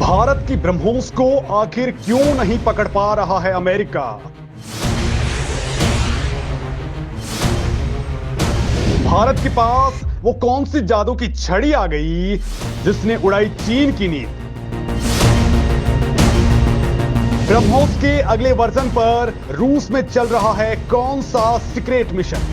भारत की ब्रह्मोस को आखिर क्यों नहीं पकड़ पा रहा है अमेरिका? भारत के पास वो कौन सी जादू की छड़ी आ गई जिसने उड़ाई चीन की नींद? ब्रह्मोस के अगले वर्जन पर रूस में चल रहा है कौन सा सीक्रेट मिशन?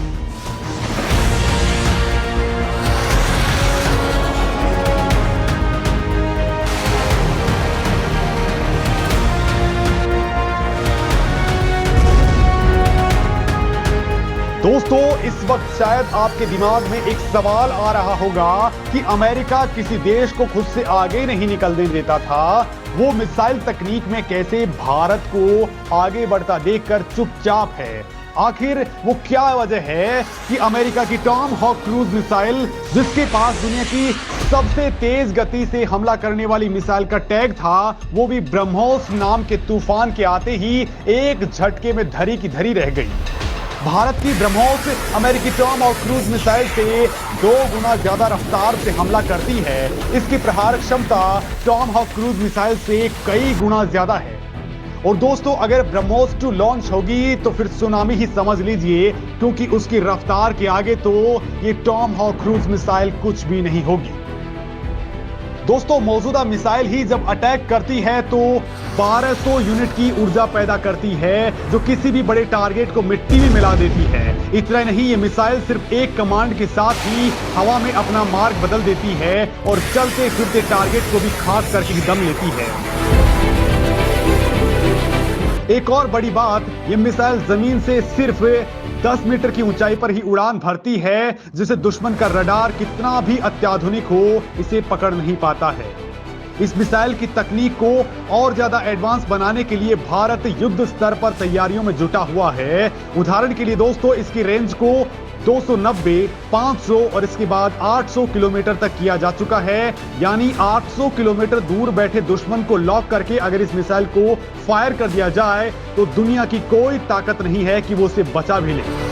दोस्तों, इस वक्त शायद आपके दिमाग में एक सवाल आ रहा होगा कि अमेरिका किसी देश को खुद से आगे नहीं निकलने देता था, वो मिसाइल तकनीक में कैसे भारत को आगे बढ़ता देखकर चुपचाप है? आखिर वो क्या वजह है कि अमेरिका की टॉम हॉक क्रूज मिसाइल, जिसके पास दुनिया की सबसे तेज गति से हमला करने वाली मिसाइल का टैग था, वो भी ब्रह्मोस नाम के तूफान के आते ही एक झटके में धरी की धरी रह गई। भारत की ब्रह्मोस अमेरिकी टॉम हॉक क्रूज मिसाइल से 2 गुना ज्यादा रफ्तार से हमला करती है। इसकी प्रहार क्षमता टॉम हॉक क्रूज मिसाइल से कई गुना ज्यादा है। और दोस्तों, अगर ब्रह्मोस 2 लॉन्च होगी तो फिर सुनामी ही समझ लीजिए, क्योंकि उसकी रफ्तार के आगे तो ये टॉम हॉक क्रूज मिसाइल कुछ भी नहीं होगी। दोस्तों, मौजूदा मिसाइल ही जब अटैक करती है तो 1200 यूनिट की ऊर्जा पैदा करती है, जो किसी भी बड़े टारगेट को मिट्टी में मिला देती है। इतना नहीं, ये मिसाइल सिर्फ एक कमांड के साथ ही हवा में अपना मार्ग बदल देती है और चलते फिरते टारगेट को भी खास करके दम लेती है। एक और बड़ी बात, ये मिसाइल जमीन से सिर्फ 10 मीटर की ऊंचाई पर ही उड़ान भरती है, जिसे दुश्मन का रडार कितना भी अत्याधुनिक हो इसे पकड़ नहीं पाता है। इस मिसाइल की तकनीक को और ज्यादा एडवांस बनाने के लिए भारत युद्ध स्तर पर तैयारियों में जुटा हुआ है। उदाहरण के लिए दोस्तों, इसकी रेंज को 290, 500 और इसके बाद 800 किलोमीटर तक किया जा चुका है। यानी 800 किलोमीटर दूर बैठे दुश्मन को लॉक करके अगर इस मिसाइल को फायर कर दिया जाए तो दुनिया की कोई ताकत नहीं है कि वो उसे बचा भी ले।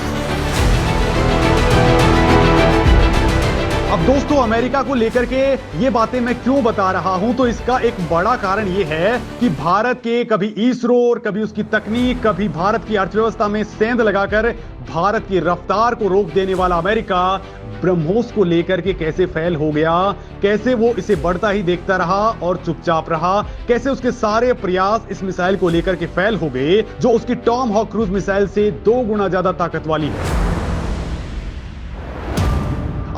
अब दोस्तों, अमेरिका को लेकर के ये बातें मैं क्यों बता रहा हूं, तो इसका एक बड़ा कारण ये है कि भारत के कभी इसरो और कभी उसकी तकनीक, कभी भारत की अर्थव्यवस्था में सेंध लगाकर भारत की रफ्तार को रोक देने वाला अमेरिका ब्रह्मोस को लेकर के कैसे फेल हो गया, कैसे वो इसे बढ़ता ही देखता रहा और चुपचाप रहा, कैसे उसके सारे प्रयास इस मिसाइल को लेकर के फेल हो गए, जो उसकी टॉम हॉक क्रूज मिसाइल से 2 गुना ज्यादा ताकत वाली है।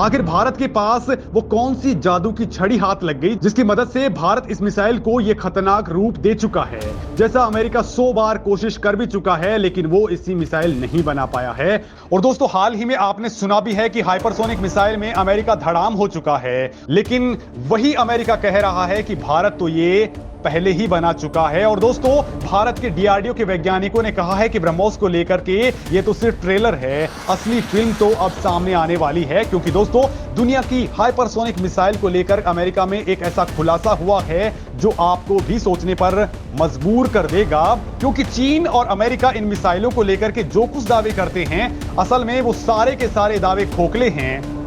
आखिर भारत के पास वो कौन सी जादू की छड़ी हाथ लग गई जिसकी मदद से भारत इस मिसाइल को ये खतरनाक रूप दे चुका है? जैसा अमेरिका 100 बार कोशिश कर भी चुका है, लेकिन वो इसी मिसाइल नहीं बना पाया है। और दोस्तों, हाल ही में आपने सुना भी है कि हाइपरसोनिक मिसाइल में अमेरिका धड़ाम हो चुका है, लेकिन वही अमेरिका कह रहा है कि भारत तो ये पहले ही बना चुका है। और दोस्तों, भारत के डीआरडीओ के वैज्ञानिकों ने कहा है कि ब्रह्मोस को लेकर के ये तो सिर्फ ट्रेलर है, असली फिल्म तो अब सामने आने वाली है। क्योंकि दोस्तों, दुनिया की हाइपरसोनिक मिसाइल को लेकर अमेरिका में एक ऐसा खुलासा हुआ है जो आपको भी सोचने पर मजबूर कर देगा। क्योंकि चीन और अमेरिका इन मिसाइलों को लेकर के जो कुछ दावे करते हैं, असल में वो सारे के सारे दावे खोखले हैं।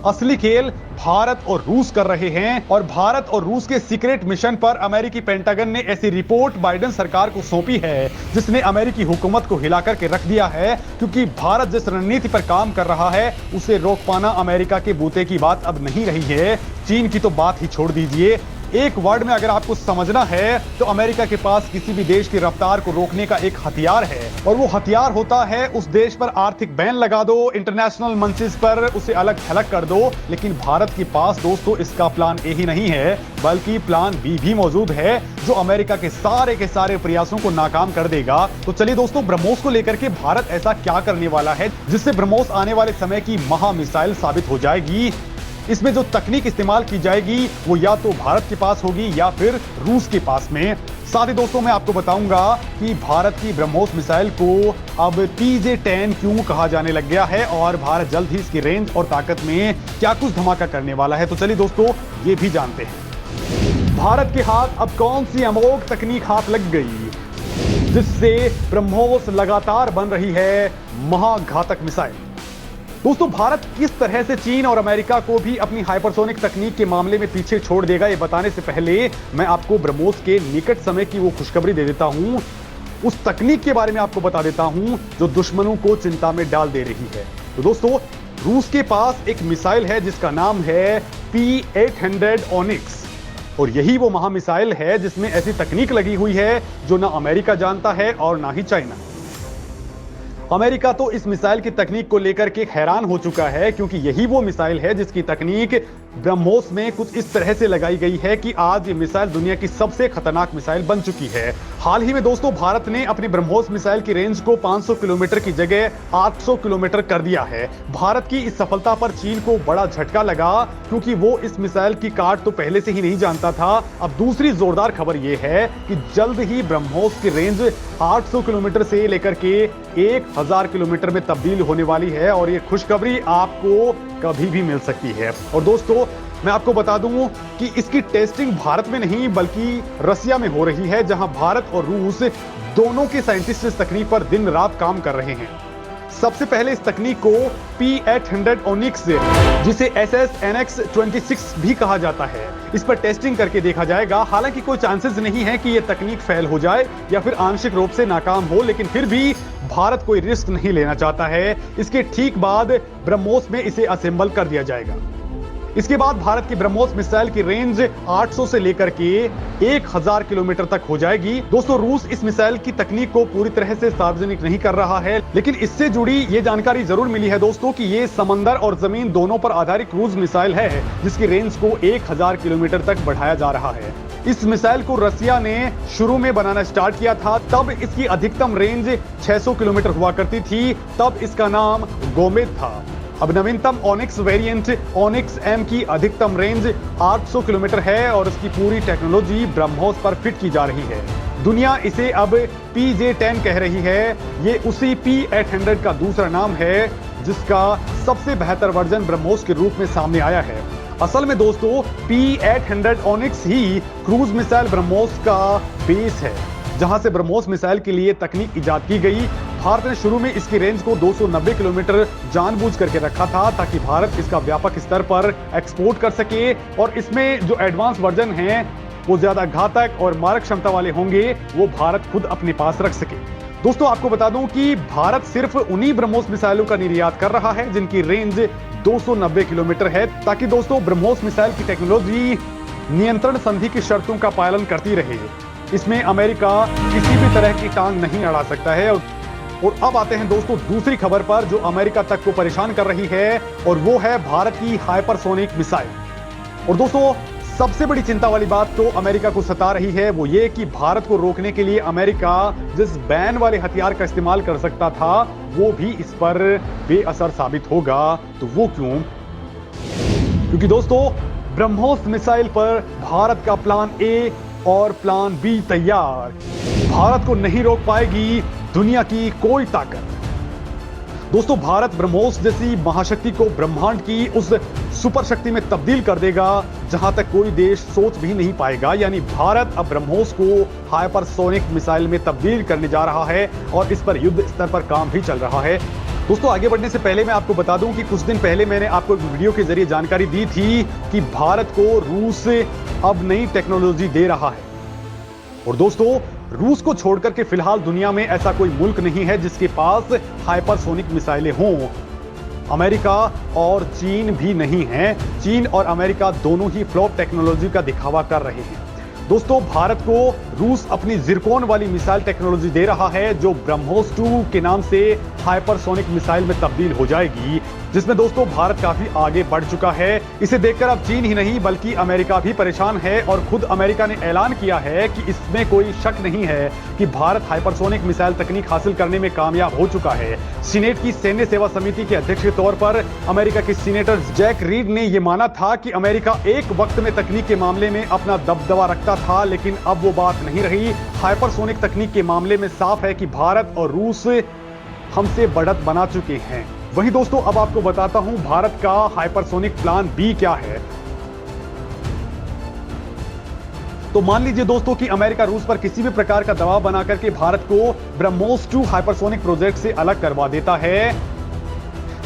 असली खेल भारत और रूस कर रहे हैं। और भारत और रूस के सीक्रेट मिशन पर अमेरिकी पेंटागन ने ऐसी रिपोर्ट बाइडेन सरकार को सौंपी है जिसने अमेरिकी हुकूमत को हिलाकर के रख दिया है। क्योंकि भारत जिस रणनीति पर काम कर रहा है उसे रोक पाना अमेरिका के बूते की बात अब नहीं रही है। चीन की तो बात ही छोड़ दीजिए। एक वर्ड में अगर आपको समझना है तो अमेरिका के पास किसी भी देश की रफ्तार को रोकने का एक हथियार है, और वो हथियार होता है उस देश पर आर्थिक बैन लगा दो, इंटरनेशनल मंचेस पर उसे अलग थलग कर दो। लेकिन भारत के पास दोस्तों इसका प्लान ए ही नहीं है, बल्कि प्लान बी भी मौजूद है, जो अमेरिका के सारे प्रयासों को नाकाम कर देगा। तो चलिए दोस्तों, ब्रह्मोस को लेकर के भारत ऐसा क्या करने वाला है जिससे ब्रह्मोस आने वाले समय की महा मिसाइल साबित हो जाएगी। इसमें जो तकनीक इस्तेमाल की जाएगी वो या तो भारत के पास होगी या फिर रूस के पास में। साथ ही दोस्तों, मैं आपको बताऊंगा कि भारत की ब्रह्मोस मिसाइल को अब TJ-10 क्यों कहा जाने लग गया है और भारत जल्द ही इसकी रेंज और ताकत में क्या कुछ धमाका करने वाला है। तो चलिए दोस्तों, ये भी जानते हैं भारत के हाथ अब कौन सी अमोघ तकनीक हाथ लग गई जिससे ब्रह्मोस लगातार बन रही है महाघातक मिसाइल। दोस्तों, भारत किस तरह से चीन और अमेरिका को भी अपनी हाइपरसोनिक तकनीक के मामले में पीछे छोड़ देगा, ये बताने से पहले मैं आपको ब्रह्मोस के निकट समय की वो खुशखबरी दे देता हूं। उस तकनीक के बारे में आपको बता देता हूं जो दुश्मनों को चिंता में डाल दे रही है। तो दोस्तों, रूस के पास एक मिसाइल है जिसका नाम है P-800 ऑनिक्स, और यही वो महामिसाइल है जिसमें ऐसी तकनीक लगी हुई है जो ना अमेरिका जानता है और ना ही चाइना। अमेरिका तो इस मिसाइल की तकनीक को लेकर के हैरान हो चुका है, क्योंकि यही वो मिसाइल है जिसकी तकनीक ब्रह्मोस में कुछ इस तरह से लगाई गई है कि आज ये मिसाइल दुनिया की सबसे खतरनाक मिसाइल बन चुकी है। हाल ही में दोस्तों, भारत ने अपनी ब्रह्मोस मिसाइल की रेंज को 500 किलोमीटर की जगह 800 किलोमीटर कर दिया है। भारत की इस सफलता पर चीन को बड़ा झटका लगा, क्योंकि वो इस मिसाइल की काट तो पहले से ही नहीं जानता था। अब दूसरी जोरदार खबर यह है कि जल्द ही ब्रह्मोस की रेंज 800 किलोमीटर से लेकर के 1000 किलोमीटर में तब्दील होने वाली है, और ये खुशखबरी आपको कभी भी मिल सकती है। और दोस्तों, मैं आपको बता दूं कि इसकी टेस्टिंग भारत में नहीं बल्कि रसिया में हो रही है, जहां भारत और रूस दोनों के साइंटिस्ट इस तकनीक पर दिन रात काम कर रहे हैं। सबसे पहले इस तकनीक को P-800 ऑनिक्स, जिसे SSNX-26 भी कहा जाता है, इस पर टेस्टिंग करके देखा जाएगा। हालांकि कोई चांसेस नहीं है कि यह तकनीक फेल हो जाए या फिर आंशिक रूप से नाकाम हो, लेकिन फिर भी भारत कोई रिस्क नहीं लेना चाहता है। इसके ठीक बाद ब्रह्मोस में इसे असेंबल कर दिया जाएगा। इसके बाद भारत की ब्रह्मोस मिसाइल की रेंज 800 से लेकर के 1000 किलोमीटर तक हो जाएगी। दोस्तों, रूस इस मिसाइल की तकनीक को पूरी तरह से सार्वजनिक नहीं कर रहा है, लेकिन इससे जुड़ी ये जानकारी जरूर मिली है दोस्तों कि ये समंदर और जमीन दोनों पर आधारित क्रूज मिसाइल है, जिसकी रेंज को 1000 किलोमीटर तक बढ़ाया जा रहा है। इस मिसाइल को रसिया ने शुरू में बनाना स्टार्ट किया था, तब इसकी अधिकतम रेंज 600 किलोमीटर हुआ करती थी, तब इसका नाम गोमेद था। अब नवीनतम ऑनिक्स वेरिएंट ऑनिक्स एम की अधिकतम रेंज 800 किलोमीटर है और इसकी पूरी टेक्नोलॉजी ब्रह्मोस पर फिट की जा रही है। दुनिया इसे अब PJ-10 कह रही है। ये उसी P-800 का दूसरा नाम है, जिसका सबसे बेहतर वर्जन ब्रह्मोस के रूप में सामने आया है। असल में दोस्तों, P-800 ऑनिक्स ही क्रूज मिसाइल ब्रह्मोस का बेस है, जहां से ब्रह्मोस मिसाइल के लिए तकनीक इजाद की गई। भारत ने शुरू में इसकी रेंज को 290 किलोमीटर जानबूझ करके रखा था, ताकि भारत इसका व्यापक स्तर पर एक्सपोर्ट कर सके, और इसमें जो एडवांस वर्जन हैं वो ज्यादा घातक और मारक क्षमता वाले होंगे, वो भारत खुद अपने पास रख सके। दोस्तों, आपको बता दूं कि भारत सिर्फ उन्हीं ब्रह्मोस मिसाइलों का निर्यात कर रहा है जिनकी रेंज 290 किलोमीटर है, ताकि दोस्तों ब्रह्मोस मिसाइल की टेक्नोलॉजी नियंत्रण संधि की शर्तों का पालन करती रहे। इसमें अमेरिका किसी भी तरह की टांग नहीं अड़ा सकता है। और अब आते हैं दोस्तों दूसरी खबर पर, जो अमेरिका तक को परेशान कर रही है, और वो है भारत की हाइपरसोनिक मिसाइल। और दोस्तों, सबसे बड़ी चिंता वाली बात तो अमेरिका को सता रही है, वो ये कि भारत को रोकने के लिए अमेरिका जिस बैन वाले हथियार का इस्तेमाल कर सकता था, वो भी इस पर बेअसर साबित होगा। तो वो क्यों? क्योंकि दोस्तों, ब्रह्मोस मिसाइल पर भारत का प्लान ए और प्लान बी तैयार। भारत को नहीं रोक पाएगी दुनिया की कोई ताकत। दोस्तों, भारत ब्रह्मोस जैसी महाशक्ति को ब्रह्मांड की उस सुपर शक्ति में तब्दील कर देगा जहां तक कोई देश सोच भी नहीं पाएगा। यानी भारत अब ब्रह्मोस को हाइपरसोनिक मिसाइल में तब्दील करने जा रहा है, और इस पर युद्ध स्तर पर काम भी चल रहा है। दोस्तों, आगे बढ़ने से पहले मैं आपको बता दूं कि कुछ दिन पहले मैंने आपको एक वीडियो के जरिए जानकारी दी थी कि भारत को रूस अब नई टेक्नोलॉजी दे रहा है। और दोस्तों, रूस को छोड़कर के फिलहाल दुनिया में ऐसा कोई मुल्क नहीं है जिसके पास हाइपरसोनिक मिसाइलें हों। अमेरिका और चीन भी नहीं है। चीन और अमेरिका दोनों ही फ्लॉप टेक्नोलॉजी का दिखावा कर रहे हैं। दोस्तों, भारत को रूस अपनी जिरकोन वाली मिसाइल टेक्नोलॉजी दे रहा है, जो ब्रह्मोस 2 के नाम से हाइपरसोनिक मिसाइल में तब्दील हो जाएगी, जिसमें दोस्तों भारत काफी आगे बढ़ चुका है। इसे देखकर अब चीन ही नहीं बल्कि अमेरिका भी परेशान है, और खुद अमेरिका ने ऐलान किया है कि इसमें कोई शक नहीं है कि भारत हाइपरसोनिक मिसाइल तकनीक हासिल करने में कामयाब हो चुका है। सीनेट की सैन्य सेवा समिति के अध्यक्ष के तौर पर अमेरिका के सीनेटर जैक रीड ने यह माना था कि अमेरिका एक वक्त में तकनीक के मामले में अपना दबदबा रखता था, लेकिन अब वो बात नहीं रही। हाइपरसोनिक तकनीक के मामले में साफ है कि भारत और रूस हमसे बढ़त बना चुके हैं। वहीं दोस्तों, अब आपको बताता हूं भारत का हाइपरसोनिक प्लान बी क्या है। तो मान लीजिए दोस्तों कि अमेरिका रूस पर किसी भी प्रकार का दबाव बनाकर के भारत को ब्रह्मोस 2 हाइपरसोनिक प्रोजेक्ट से अलग करवा देता है,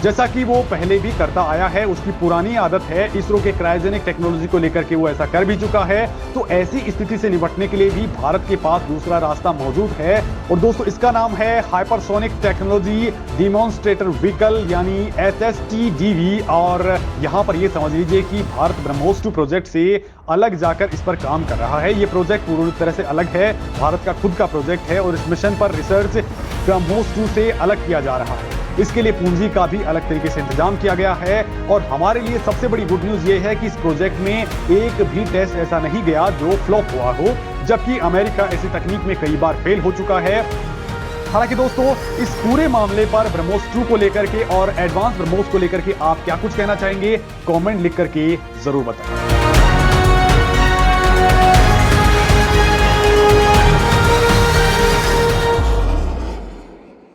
जैसा कि वो पहले भी करता आया है। उसकी पुरानी आदत है, इसरो के क्रायोजेनिक टेक्नोलॉजी को लेकर के वो ऐसा कर भी चुका है। तो ऐसी स्थिति से निपटने के लिए भी भारत के पास दूसरा रास्ता मौजूद है और दोस्तों इसका नाम है हाइपरसोनिक टेक्नोलॉजी डिमॉन्स्ट्रेटर व्हीकल यानी HSTDV। और यहां पर ये समझ लीजिए कि भारत ब्रह्मोस 2 प्रोजेक्ट से अलग जाकर इस पर काम कर रहा है। ये प्रोजेक्ट पूरी तरह से अलग है, भारत का खुद का प्रोजेक्ट है और इस मिशन पर रिसर्च ब्रह्मोस 2 से अलग किया जा रहा है। इसके लिए पूंजी का भी अलग तरीके से इंतजाम किया गया है और हमारे लिए सबसे बड़ी गुड न्यूज ये है कि इस प्रोजेक्ट में एक भी टेस्ट ऐसा नहीं गया जो फ्लॉप हुआ हो, जबकि अमेरिका ऐसी तकनीक में कई बार फेल हो चुका है। हालांकि दोस्तों इस पूरे मामले पर ब्रह्मोस 2 को लेकर के और एडवांस ब्रह्मोस को लेकर के आप क्या कुछ कहना चाहेंगे, कमेंट लिख करके जरूर बताएं।